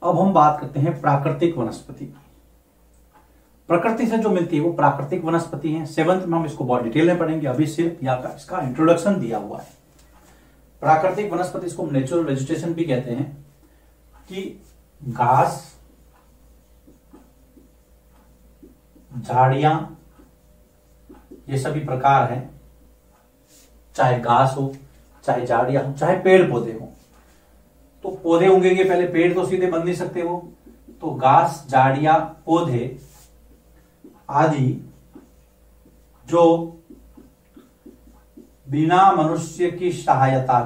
अब हम बात करते हैं प्राकृतिक वनस्पति की। प्रकृति से जो मिलती है वो प्राकृतिक वनस्पति है। 7th में हम इसको बहुत डिटेल में पढ़ेंगे, अभी सिर्फ यहाँ इसका इंट्रोडक्शन दिया हुआ है। प्राकृतिक वनस्पति, इसको नेचुरल वेजिटेशन भी कहते हैं, कि घास, झाड़ियां, ये सभी प्रकार हैं, चाहे घास हो, चाहे झाड़ियां हो, चाहे पेड़ पौधे हो। तो पौधे उगेंगे पहले, पेड़ तो सीधे बन नहीं सकते वो, तो घास, झाड़ियां, पौधे आदि जो बिना मनुष्य की सहायता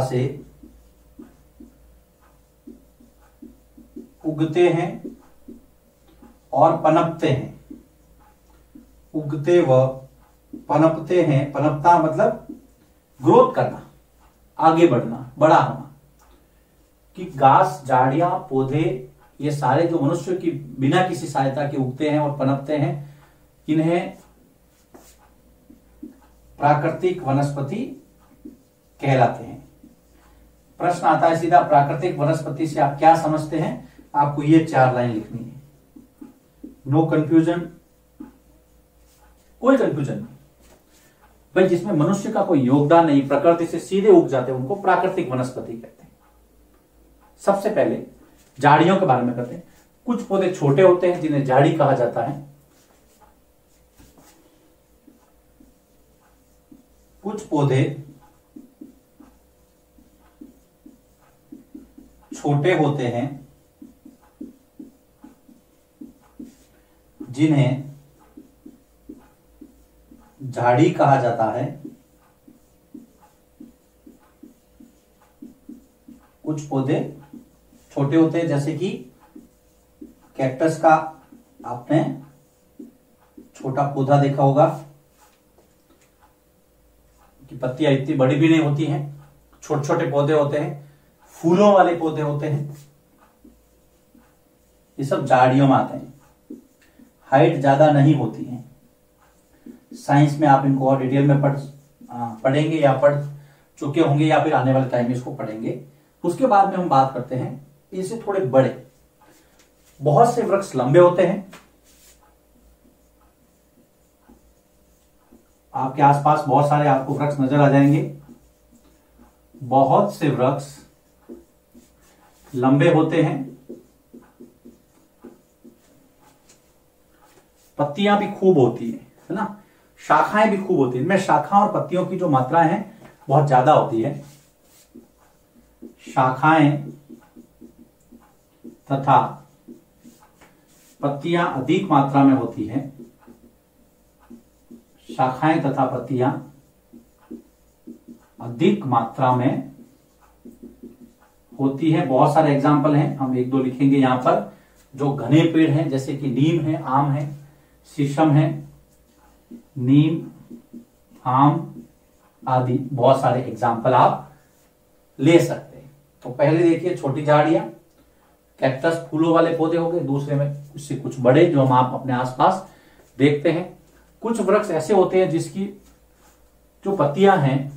से उगते हैं और पनपते हैं। उगते व पनपते हैं, पनपता मतलब ग्रोथ करना, आगे बढ़ना, बड़ा होना। कि घास, झाड़ियां, पौधे, ये सारे जो मनुष्य की बिना किसी सहायता के उगते हैं और पनपते हैं, इन्हें प्राकृतिक वनस्पति कहलाते हैं। प्रश्न आता है सीधा, प्राकृतिक वनस्पति से आप क्या समझते हैं? आपको ये 4 लाइन लिखनी है। नो कंफ्यूजन, कोई कंफ्यूजन नहीं भाई। जिसमें मनुष्य का कोई योगदान नहीं, प्रकृति से सीधे उग जाते हैं, उनको प्राकृतिक वनस्पति कहते हैं। सबसे पहले झाड़ियों के बारे में करते हैं। कुछ पौधे छोटे होते हैं जिन्हें झाड़ी कहा जाता है। कुछ पौधे छोटे होते हैं जिन्हें झाड़ी कहा जाता है। कुछ पौधे छोटे होते हैं, जैसे कि कैक्टस का आपने छोटा पौधा देखा होगा कि पत्तियां इतनी बड़ी भी नहीं होती हैं, छोटे छोटे पौधे होते हैं, फूलों वाले पौधे होते हैं, ये सब झाड़ियों में आते हैं। हाइट ज्यादा नहीं होती है। साइंस में आप इनको और डिटेल में पढ़ेंगे या पढ़ चुके होंगे या फिर आने वाले टाइम में इसको पढ़ेंगे। उसके बाद में हम बात करते हैं इनसे थोड़े बड़े। बहुत से वृक्ष लंबे होते हैं। आपके आसपास बहुत सारे आपको वृक्ष नजर आ जाएंगे। बहुत से वृक्ष लंबे होते हैं। पत्तियां भी खूब होती है ना, शाखाएं भी खूब होती है। इनमें शाखा और पत्तियों की जो मात्राएं हैं बहुत ज्यादा होती है। शाखाएं तथा पत्तियां अधिक मात्रा में होती हैं। शाखाएं तथा पत्तियां अधिक मात्रा में होती है। बहुत सारे एग्जाम्पल हैं, हम 1-2 लिखेंगे यहां पर। जो घने पेड़ हैं जैसे कि नीम है, आम है, शीशम है, नीम, आम आदि बहुत सारे एग्जाम्पल आप ले सकते हैं। तो पहले देखिए छोटी झाड़ियां, कैक्टस, फूलों वाले पौधे हो गए। दूसरे में उससे कुछ बड़े जो हम आप अपने आसपास देखते हैं। कुछ वृक्ष ऐसे होते हैं जिसकी जो पत्तियां हैं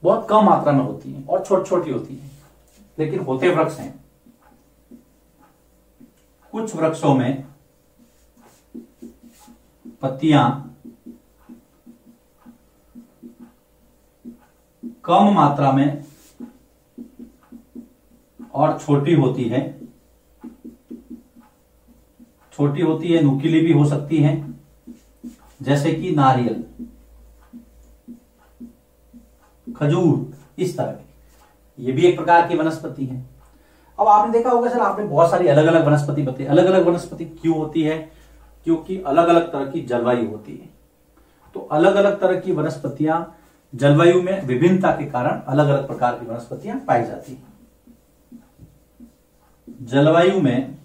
बहुत कम मात्रा में होती हैं और छोटी छोटी होती हैं, लेकिन होते वृक्ष हैं। कुछ वृक्षों में पत्तियां कम मात्रा में और छोटी होती है। छोटी होती है, नुकीली भी हो सकती हैं, जैसे कि नारियल, खजूर, इस तरह की। ये भी एक प्रकार की वनस्पति है। अब आपने देखा होगा सर, आपने बहुत सारी अलग अलग वनस्पति बताई। अलग अलग वनस्पति क्यों होती है? क्योंकि अलग अलग तरह की जलवायु होती है। तो अलग अलग तरह की वनस्पतियां जलवायु में विभिन्नता के कारण अलग अलग प्रकार की वनस्पतियां पाई जाती हैं। जलवायु में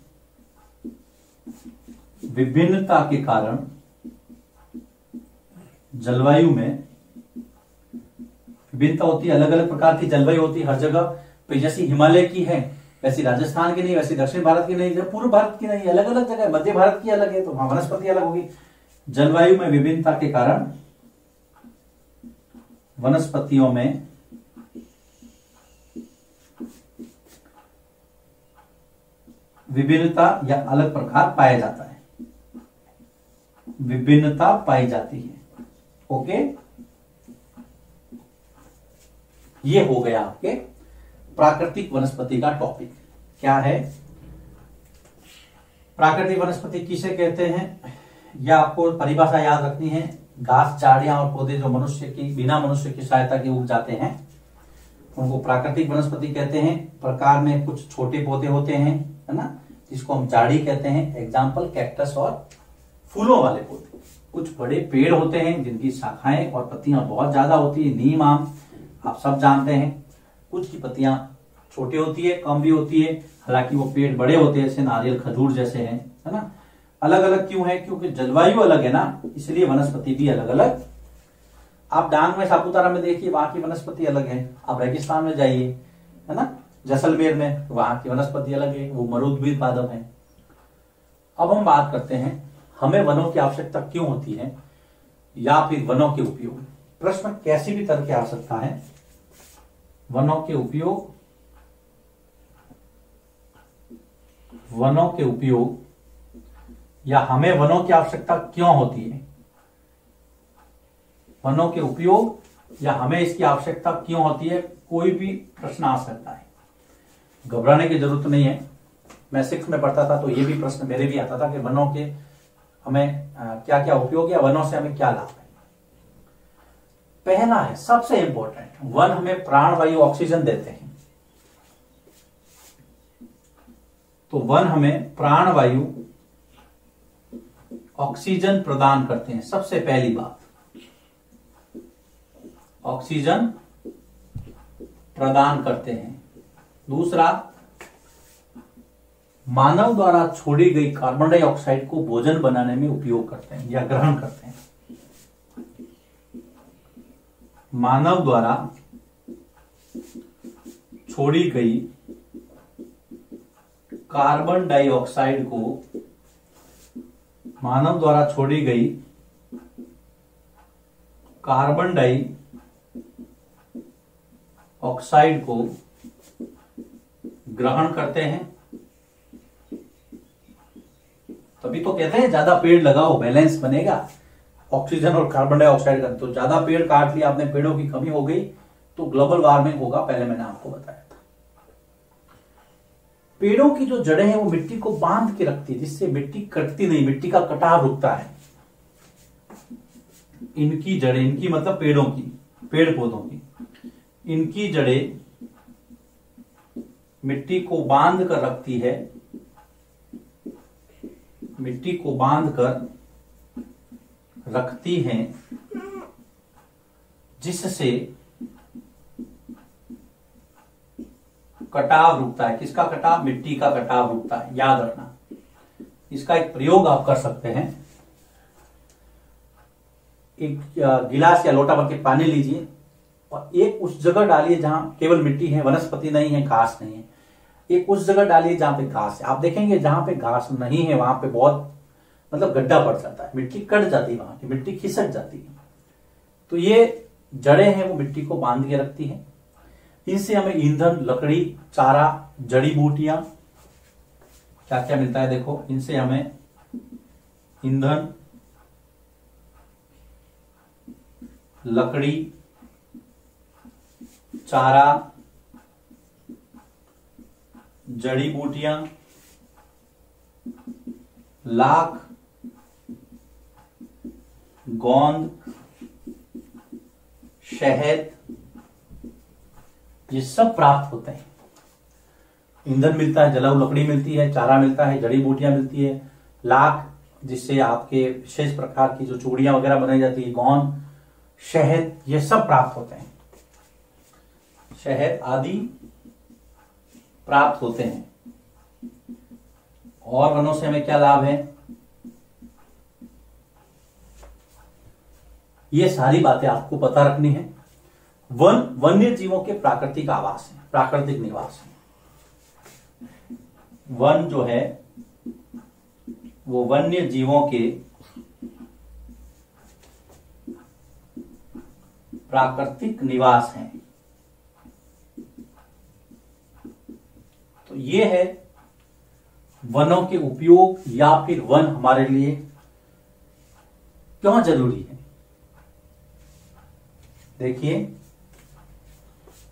विभिन्नता के कारण जलवायु में विभिन्नता होती है। अलग अलग प्रकार की जलवायु होती है हर जगह पे। जैसी हिमालय की है वैसी राजस्थान की नहीं, वैसी दक्षिण भारत की नहीं, पूर्व भारत की नहीं, अलग अलग जगह। मध्य भारत की अलग है तो वहां वनस्पति अलग होगी। जलवायु में विभिन्नता के कारण वनस्पतियों में विभिन्नता या अलग प्रकार पाया जाता है, विभिन्नता पाई जाती है। ओके, ये हो गया आपके प्राकृतिक वनस्पति का टॉपिक। क्या है प्राकृतिक वनस्पति, किसे कहते हैं, या आपको परिभाषा याद रखनी है। घास, झाड़ियां और पौधे जो मनुष्य की बिना मनुष्य की सहायता के उग जाते हैं उनको प्राकृतिक वनस्पति कहते हैं। प्रकार में कुछ छोटे पौधे होते हैं, है ना, जिसको हम झाड़ी कहते हैं। एग्जाम्पल कैक्टस और फूलों वाले पौधे। कुछ बड़े पेड़ होते हैं जिनकी शाखाएं और पत्तियां बहुत ज्यादा होती है, नीम, आम आप सब जानते हैं। कुछ की पत्तियां छोटी होती है, कम भी होती है, हालांकि वो पेड़ बड़े होते हैं, जैसे नारियल, खजूर जैसे हैं, है ना। अलग अलग क्यों है, क्योंकि जलवायु अलग है ना, इसलिए वनस्पति भी अलग अलग। आप डांग में, सापुतारा में देखिए, वहां की वनस्पति अलग है। आप रेगिस्तान में जाइए, है ना, जैसलमेर में, वहां की वनस्पति अलग है, वो मरुद्भिद पादप है। अब हम बात करते हैं हमें वनों की आवश्यकता क्यों होती है, या फिर वनों के उपयोग। प्रश्न कैसी भी तरह की आ सकता है। वनों के उपयोग, वनों के उपयोग या हमें वनों की आवश्यकता क्यों होती है। वनों के उपयोग या हमें इसकी आवश्यकता क्यों होती है, कोई भी प्रश्न आ सकता है। घबराने की जरूरत नहीं है। मैं 6th में पढ़ता था तो ये भी प्रश्न मेरे भी आता था कि वनों के हमें क्या क्या उपयोग, या वनों से हमें क्या लाभ है। पहला है सबसे इंपॉर्टेंट, वन हमें प्राणवायु ऑक्सीजन देते हैं। तो वन हमें प्राणवायु ऑक्सीजन प्रदान करते हैं। सबसे पहली बात, ऑक्सीजन प्रदान करते हैं। दूसरा, मानव द्वारा छोड़ी गई कार्बन डाइऑक्साइड को भोजन बनाने में उपयोग करते हैं या ग्रहण करते हैं। मानव द्वारा छोड़ी गई कार्बन डाइऑक्साइड को, मानव द्वारा छोड़ी गई कार्बन डाइऑक्साइड को ग्रहण करते हैं। तभी तो कहते हैं ज्यादा पेड़ लगाओ, बैलेंस बनेगा ऑक्सीजन और कार्बन डाइऑक्साइड का। तो ज्यादा पेड़ काट लिया आपने, पेड़ों की कमी हो गई तो ग्लोबल वार्मिंग होगा, पहले मैंने आपको बताया था। पेड़ों की जो जड़ें हैं वो मिट्टी को बांध के रखती है, जिससे मिट्टी कटती नहीं, मिट्टी का कटाव रुकता है। इनकी जड़ें, इनकी मतलब पेड़ों की, पेड़ पौधों की, इनकी जड़ें मिट्टी को बांध कर रखती है, मिट्टी को बांध कर रखती हैं, जिससे कटाव रुकता है। किसका कटाव? मिट्टी का कटाव रुकता है, याद रखना। इसका एक प्रयोग आप कर सकते हैं। एक गिलास या लोटा भर के पानी लीजिए और एक उस जगह डालिए जहां केवल मिट्टी है, वनस्पति नहीं है, घास नहीं है। एक उस जगह डालिए जहां पे घास है। आप देखेंगे जहां पे घास नहीं है वहां पे बहुत मतलब गड्ढा पड़ जाता है, मिट्टी कट जाती है, वहां की मिट्टी खिसक जाती है। तो ये जड़ें हैं वो मिट्टी को बांध के रखती हैं। इनसे हमें ईंधन, लकड़ी, चारा, जड़ी बूटियां, क्या क्या मिलता है देखो। इनसे हमें ईंधन, लकड़ी, चारा, जड़ी बूटियां, लाख, गोंद, शहद, ये सब प्राप्त होते हैं। ईंधन मिलता है, जलाऊ लकड़ी मिलती है, चारा मिलता है, जड़ी बूटियां मिलती है, लाख जिससे आपके विशेष प्रकार की जो चूड़ियां वगैरह बनाई जाती है, गोंद, शहद, ये सब प्राप्त होते हैं। शहद आदि प्राप्त होते हैं। और वनों से हमें क्या लाभ है? ये सारी बातें आपको पता रखनी है। वन वन्य जीवों के प्राकृतिक आवास है, प्राकृतिक निवास है। वन जो है वो वन्य जीवों के प्राकृतिक निवास हैं। तो ये है वनों के उपयोग या फिर वन हमारे लिए क्यों जरूरी है। देखिए,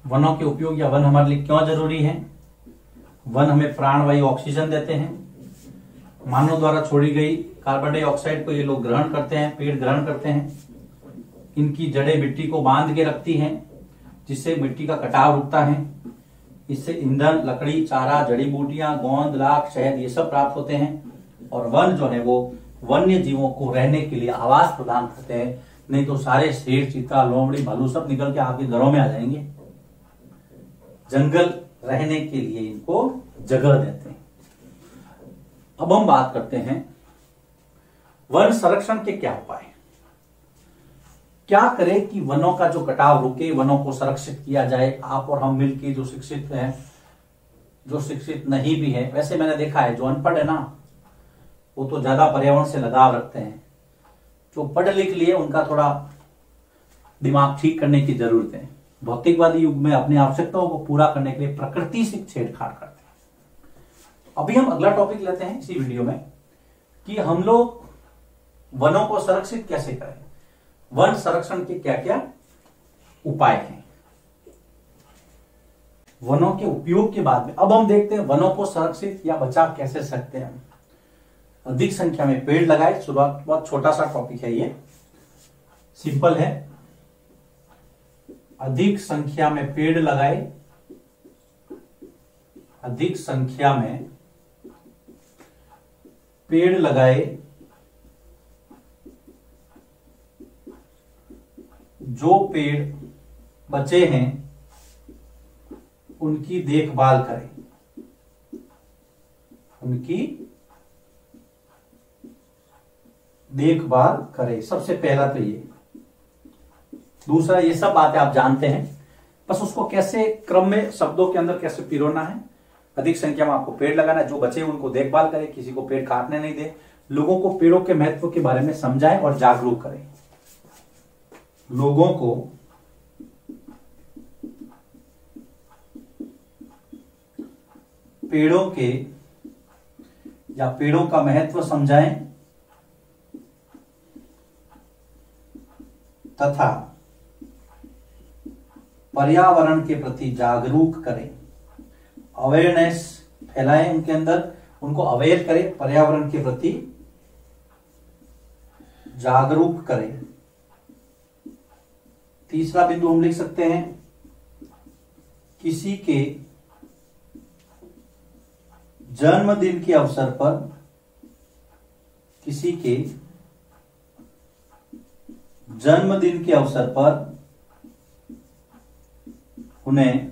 वनों के उपयोग या वन हमारे लिए क्यों जरूरी है। वन हमें प्राणवायु ऑक्सीजन देते हैं। मानव द्वारा छोड़ी गई कार्बन डाइऑक्साइड को ये लोग ग्रहण करते हैं, पेड़ ग्रहण करते हैं। इनकी जड़ें मिट्टी को बांध के रखती हैं, जिससे मिट्टी का कटाव रुकता है। इससे ईंधन, लकड़ी, चारा, जड़ी बूटियां, गोंद, लाख, शहद ये सब प्राप्त होते हैं। और वन जो है वो वन्य जीवों को रहने के लिए आवास प्रदान करते हैं। नहीं तो सारे शेर, चीता, लोमड़ी, भालू सब निकल के आपके घरों में आ जाएंगे। जंगल रहने के लिए इनको जगह देते हैं। अब हम बात करते हैं वन संरक्षण के क्या उपाय। क्या करें कि वनों का जो कटाव रुके, वनों को संरक्षित किया जाए। आप और हम मिलकर, जो शिक्षित हैं, जो शिक्षित नहीं भी है, वैसे मैंने देखा है जो अनपढ़ है ना, वो तो ज्यादा पर्यावरण से लगाव रखते हैं। जो पढ़ लिख लिए उनका थोड़ा दिमाग ठीक करने की जरूरत है। भौतिकवादी युग में अपनी आवश्यकताओं को पूरा करने के लिए प्रकृति से छेड़छाड़ करते हैं। अभी हम अगला टॉपिक लेते हैं इसी वीडियो में कि हम लोग वनों को संरक्षित कैसे करें, वन संरक्षण के क्या क्या उपाय हैं। वनों के उपयोग के बाद में अब हम देखते हैं वनों को संरक्षित या बचा कैसे सकते हैं। अधिक संख्या में पेड़ लगाए। शुरुआत बहुत छोटा सा टॉपिक है, ये सिंपल है। अधिक संख्या में पेड़ लगाए, अधिक संख्या में पेड़ लगाए। जो पेड़ बचे हैं उनकी देखभाल करें, उनकी देखभाल करें। सबसे पहला तो ये। दूसरा, ये सब बातें आप जानते हैं, बस उसको कैसे क्रम में शब्दों के अंदर कैसे पिरोना है। अधिक संख्या में आपको पेड़ लगाना है, जो बचे उनको देखभाल करें, किसी को पेड़ काटने नहीं दे, लोगों को पेड़ों के महत्व के बारे में समझाएं और जागरूक करें। लोगों को पेड़ों के या पेड़ों का महत्व समझाएं तथा पर्यावरण के प्रति जागरूक करें। अवेयरनेस फैलाएं उनके अंदर, उनको अवेयर करें, पर्यावरण के प्रति जागरूक करें। तीसरा बिंदु हम लिख सकते हैं, किसी के जन्मदिन के अवसर पर, किसी के जन्मदिन के अवसर पर उन्हें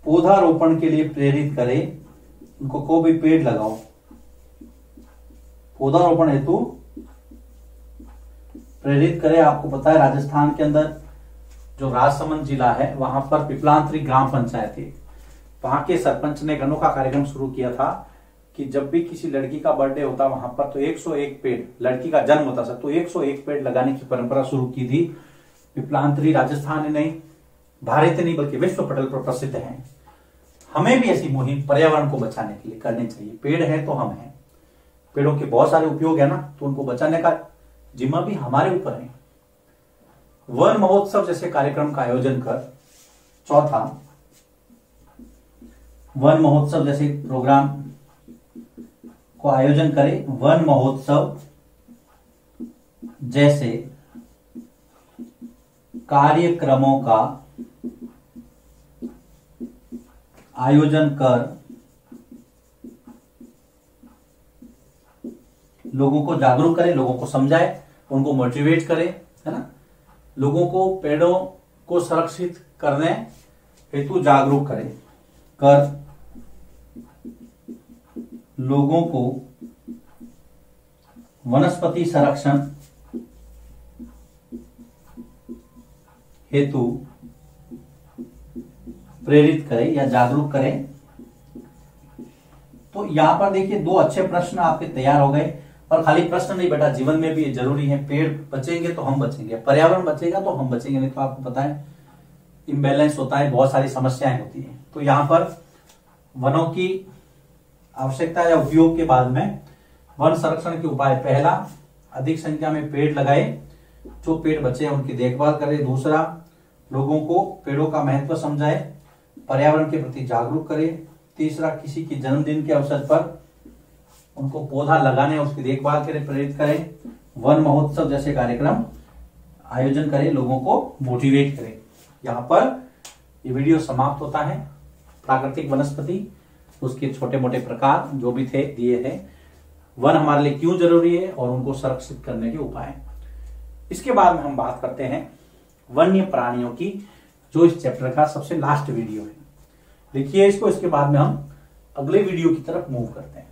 पौधारोपण के लिए प्रेरित करें। उनको को भी पेड़ लगाओ, पौधारोपण हेतु प्रेरित करें। आपको पता है राजस्थान के अंदर जो राजसमंद जिला है वहां पर पिपलांतरी ग्राम पंचायत है। वहां के सरपंच ने एक अनोखा कार्यक्रम शुरू किया था कि जब भी किसी लड़की का बर्थडे होता वहां पर तो 101 पेड़, लड़की का जन्म होता था तो 101 पेड़ लगाने की परंपरा शुरू की थी। पिपलांतरी राजस्थान नहीं, भारत नहीं बल्कि विश्व पटल पर प्रसिद्ध है। हमें भी ऐसी मुहिम पर्यावरण को बचाने के लिए करनी चाहिए। पेड़ है तो हम हैं, पेड़ों के बहुत सारे उपयोग है ना, तो उनको बचाने का जिम्मा भी हमारे ऊपर है। वन महोत्सव जैसे कार्यक्रम का आयोजन कर, चौथा, वन महोत्सव जैसे प्रोग्राम को आयोजन करें। वन महोत्सव जैसे कार्यक्रमों का आयोजन कर लोगों को जागरूक करें, लोगों को समझाए, उनको मोटिवेट करें, है ना। लोगों को पेड़ों को संरक्षित करने हेतु जागरूक करें, कर लोगों को वनस्पति संरक्षण हेतु प्रेरित करें या जागरूक करें। तो यहां पर देखिए 2 अच्छे प्रश्न आपके तैयार हो गए। और खाली प्रश्न नहीं बेटा, जीवन में भी ये जरूरी है। पेड़ बचेंगे तो हम बचेंगे, पर्यावरण बचेगा तो हम बचेंगे, नहीं तो आपको पता है इम्बैलेंस होता है, बहुत सारी समस्याएं होती हैं। तो यहाँ पर वनों की आवश्यकता या उपयोग के बाद में वन संरक्षण के उपाय, पहला अधिक संख्या में पेड़ लगाए, जो पेड़ बचे हैं उनकी देखभाल करें। दूसरा, लोगों को पेड़ों का महत्व समझाए, पर्यावरण के प्रति जागरूक करें। तीसरा, किसी की जन्मदिन के अवसर पर उनको पौधा लगाने और उसकी देखभाल के लिए प्रेरित करें। वन महोत्सव जैसे कार्यक्रम आयोजन करें, लोगों को मोटिवेट करें। यहाँ पर ये वीडियो समाप्त होता है। प्राकृतिक वनस्पति, उसके छोटे मोटे प्रकार जो भी थे दिए हैं, वन हमारे लिए क्यों जरूरी है और उनको संरक्षित करने के उपाय। इसके बाद में हम बात करते हैं वन्य प्राणियों की, जो इस चैप्टर का सबसे लास्ट वीडियो है। देखिए इसको, इसके बाद में हम अगले वीडियो की तरफ मूव करते हैं।